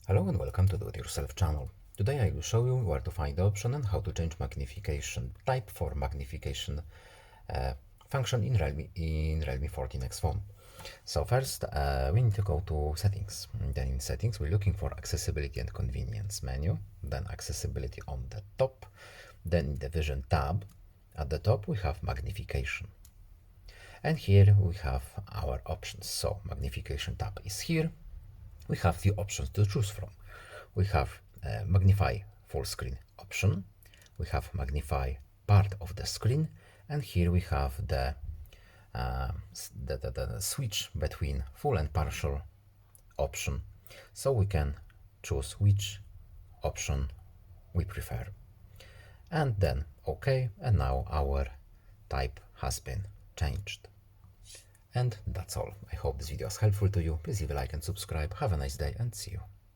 Hello and welcome to Do It Yourself channel. Today I will show you where to find the option and how to change magnification type for magnification function in Realme 14x phone. So first we need to go to settings. Then in settings we're looking for accessibility and convenience menu, then accessibility on the top, then in the vision tab at the top we have magnification. And here we have our options. So magnification tab is here. We have few options to choose from. We have magnify full screen option. We have magnify part of the screen, and here we have the switch between full and partial option. So we can choose which option we prefer. And then OK, and now our type has been changed. And that's all. I hope this video was helpful to you. Please leave a like and subscribe. Have a nice day and see you.